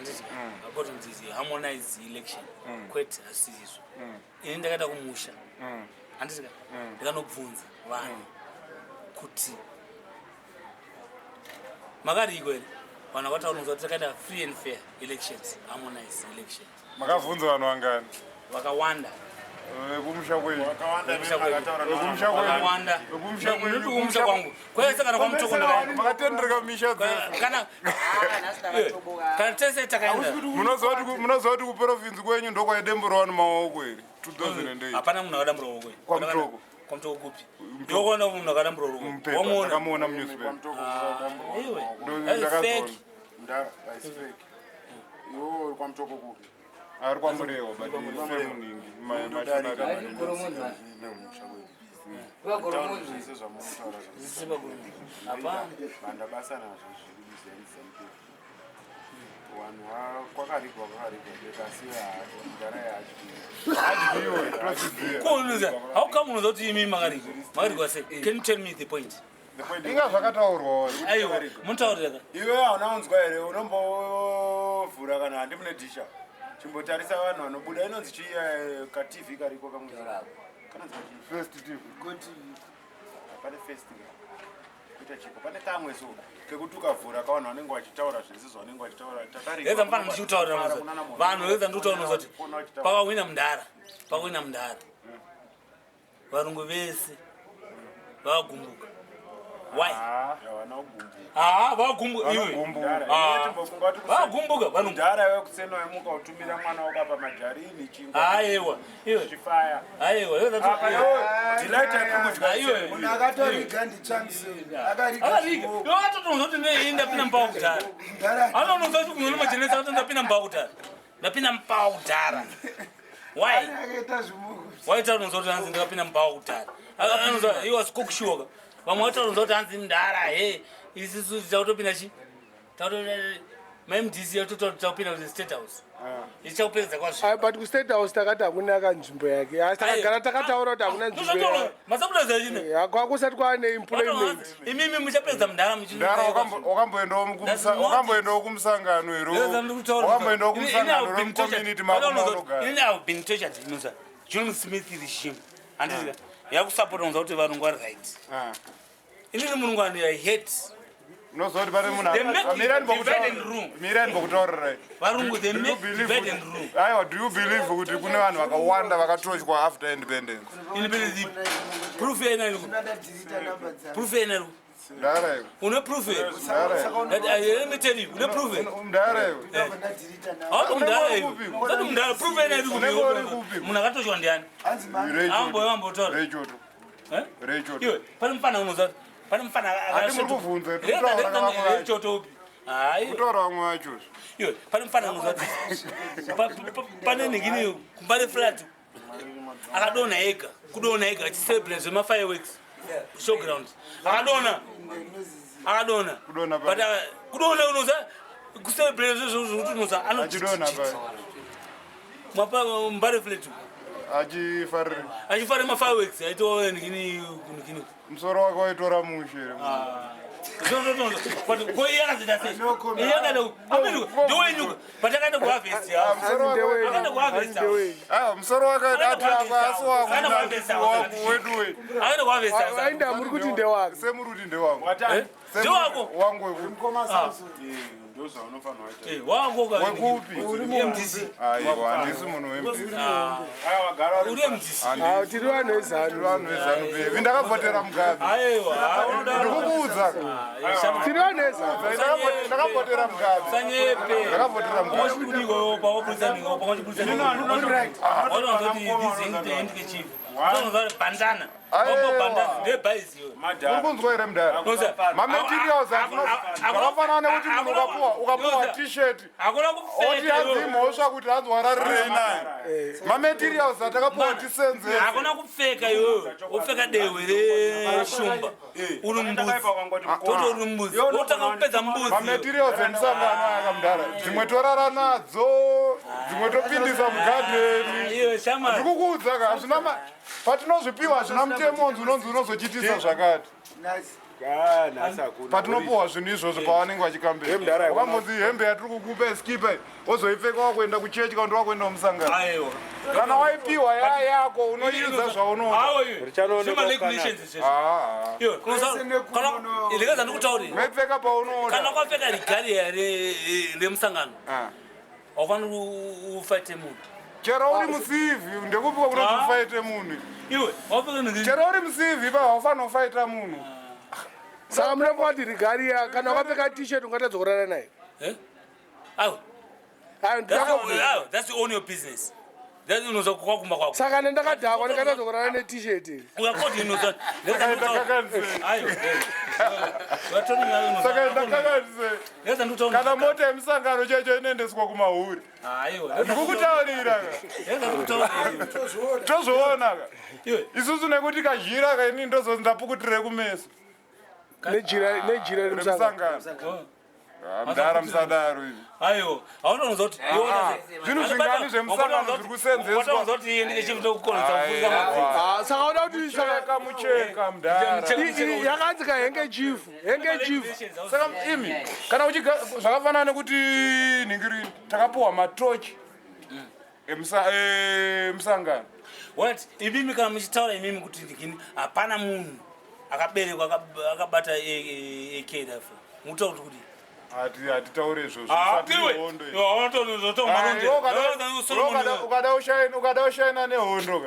handiti according to the harmonized election kwete asizvo ini ndakaenda kumusha handiti ndikanobvunza vanhu kuti makariko here vanhu vakataura kuti takaita free and fair elections harmonized elections makabvunza vanhu vangani vakawanda vekumusha kwenyu kumusha kwangu kwese kana kwamutokondera makatendereka misha kana tese takaenda munoziva kuti kuprovinsi kwenyu ndokwaidembura vanhu maoko here 2008 hapana munhu akadambura maoko kwamutoko kwamutoko kupi ndokuona munhu akadambura maoko ndakamuona munewspaper kwamutoko kupi ari kwamurewa semuningi how come unoza kuti imi makariko sei? Can you tell me the point? inga zvakataurwa aiwa munotaurira iwe hauna unzwa here unombovhura kana handi mune dhisha chimbotarisa vanhu vanobuda inonzi chii katv kariko kamwe first tv pane first kuita chiko pane kamwe so kekuti ukavhura kavanhu vanenge vachitaura zvisizvo vanenge vachitaura eza mfana ndichikutaurira vanhu eza ndikutaura kuti pakawina mundara varungu vese vakagumbuka why vagumbuka vanhu mundara iwe kusena wemuka utumira mwana wako apa majarini aiwa chifaya aiwa akatoriga nditototonza kuti ndapinda mpaudhara anonoza kuti kunona majenesa kuti ndapinda mpaudhara ndapinda mpaudhara why taunonza kuti hanzi ndakapinda mpaudhara anoza iwa sikokushoka vamwe vataunonza kuti hanzi mndara he isisu tichautopinda chi mamdc yatotapinda kuti state house ichaupedza kwazvo but kustate house takati hakunaka nzvimbo yake asi takagara takataura kuti hakuna nzvimbo masakutaza chine kwakusati kwaane employment imimi muchapedza mndara wakamboendawo kumusangano wakamboendawo kumusangano remucommunity ini have been tortured inoza John Smith regime handizika yakusapota kunza kuti varungu vari right inini murungwani I hate unozoti pane munhu mirani mbokutaurirai varungu they make divide and rule aiwa do you believe kuti kune vanhu vakawanda vakatotywa after independence independence proof yenari proof yenari ndara une proof let me tell you une proof ndara auto mndara proof yenari munhu akatotywa ndiani ambotora rechoto iwe pane mufana unoza pane mufana akashotorechotopi kutaura vamwe vacho iwe pane mufana unoza pane ningini kumbare flat akadonha ega kudonha ega achicelebrate zvemafireworks showground akadonha kudonha unoza kucelebrate zvezvokuti unoza achidonha mapa mbare flat achifarira mafireworks aitova ningini musoro wake waitora mushe ndowenyuka patakaenda kuhavhesti musoro wake asi aenda kuhavhesti muri kuti ndewake semuri kuti ndewako ndewako wangu handisi munhu tiri vanhu vezanu bevi ndakavhotera mugabe ndikukuudza tiri vanhu vezanundakavhotera mugabe bandana urikunzwa here mudhara mamaterials akafanana nekuti munhu ukapuwa t-shirt oti hanzi mhosva kuti hanzi wararirei naye mamaterials atakapuwa tisenzese hakuna kupfeka iwewe wopfeka dehwe reshumba uri mbuzi toto uri mbuzi wotanga kupedza mbuzi mamaterials emusangano aka mudhara dzimwe torara nadzo dzimwe topindisa mugadheni ndikukuudza ka hazvina patinozvipiwa hazvina mutemonzi unonzi unozochitisa zvakati patinopuwa zvinhu izvozvo pavanenge vachikambira ukambozi hembe yatiri kukupa skipa wozoipfeka wakuenda kuchechi kana wakuenda kumusangano kana waipiwa yako unoiudza zvaunodaipfeka paunokana kwapfeka rigari remusangano aufaniri ufaite munhu chero uri musivhi ndekupika kunoti ufaite munhu chero uri musivhi pa haufanira kufaita munhu saka munopa kuti rigari kana wakapfeka t-shirt ungatadza kurara naye that's the only business unozokukumba kwako saka ndakadhakwa ndikatadza kurara ne-t-shirt uyakoti kana mota yemusangano checho inoendeswa kumahuri ndikukutaurira tozvoonaka isusu nekuti kazhira kaini ndozonzi ndapukutire kumeso nejira remusangano mudara musadaro izvi aiwa aunonoza kuti zvinhu zvingani zvemusangano zviri kusenzeswa saka uda kuti kamucheka mudara yakanzi kahenge chifu saka imi kana zvakafanana nekuti ningiri takapiwa matochi emusangano what imimi kana muchitaura imimi kuti ndikini hapana munhu akaberekwa akabata akdf mutauri kuti hatitaure ukada ushaina nehondo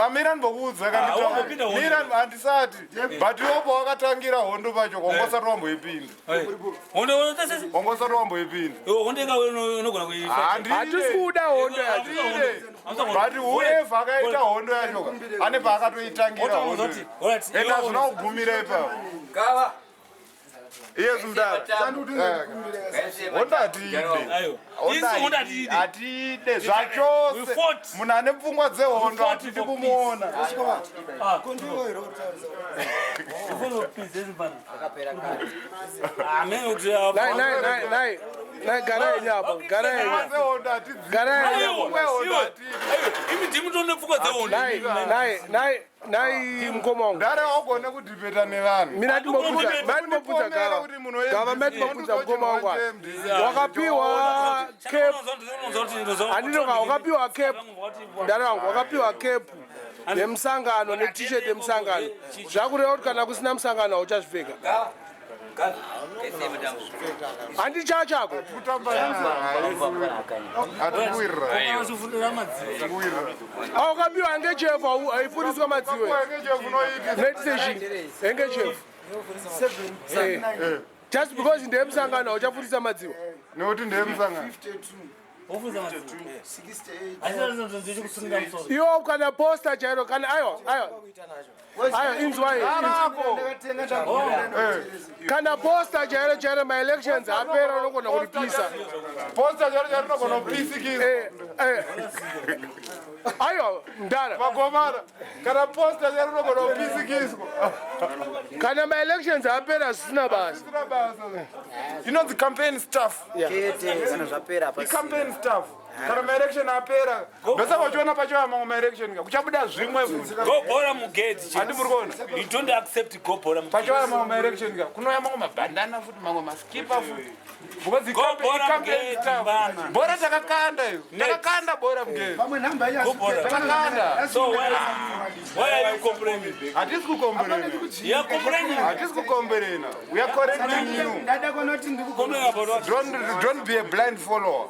amira ndibokuudza kamira handisati but iwopo wakatangira hondo pacho wangosati wamboipinda hatisi kuda hondo but whoever akaita hondo yacho ane paakatoitangira hondo ende hazvina kugumira ipapo yes mdara hatide zvachose munhu ane pfungwa dzehondo hatidi kumuona garai nyapa nai mukoma wangu ndare wagone kudhibeta nevanhu mina ndimobvudza gava ndimobvudza mukoma wangu wakapiwa wakapiwa cap ndare wangu wakapiwa cap yemusangano ne-t-shirt yemusangano zvakureva kuti kana kusina musangano hauchazvipfeka handicha chako aukapiwa hengechefu haifundiswa madziwe hengechefu just because ndeyemusangano hauchafundisa madziwe nekuti ndeyemusangano iwo kana posta chairo kana ayo inzwai kana posta chairo maelections apera unogona kuripisa posta chairo unogona kupisikisa ayo ndara magomara kana posta chairo unogona kupisikiswa kana maelections apera zvisina basa inonzi campaign staff campaign staff kana maelection apera ndosaka uchiona pachiva mamwe maelection kuchabuda zvimwe gobhora mugedhi handi muri kuona you don't accept gobhora pachiva mamwe maelection kunouya mamwe mabhandana futi mamwe maskipa futi because campaign staff bhora takakanda iyo takakanda bhora mugedhi takakanda so why are you complaining hatisi kukomplaina you are complaining hatisi kukomplaina we are correcting you don't be a blind follower.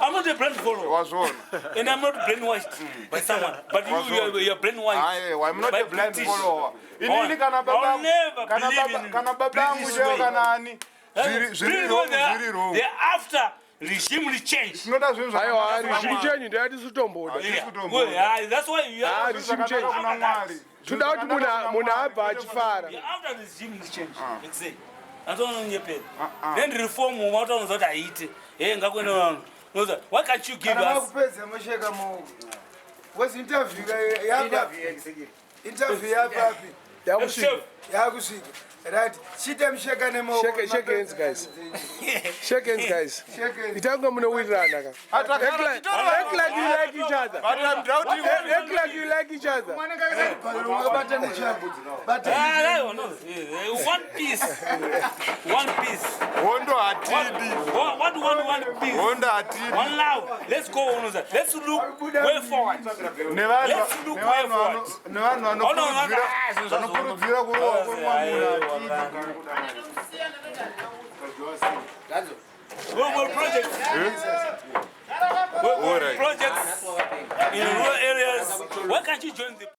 I'm not a blind follower. And I'm not brainwashed by someone. But you are brainwashed. I'm not a blind follower. I'll never believe in British way. They're after regime change. Regime change ndiyati sitomboda. That's why you are regime change. Tuda kuti munhu abva achifara. After regime change. Exactly. Then reform umataona kuti haite. Ngakwenda vanhu. Why can't you give us? Was interview yakusvika right chitem shake nemo Shake hands, guys. Shake hands, guys. Itango mune wirirana ka. Act like you like each other. But I'm doubting Act like you like each other. One piece. One piece. Wondo atidi. What do one piece? Wondo atidi. One loud. Let's go on that. Let's look way forward. Let's look way forward. Vanokurudzira kurowa kwemwamuna Projects in rural areas. Why can't you join the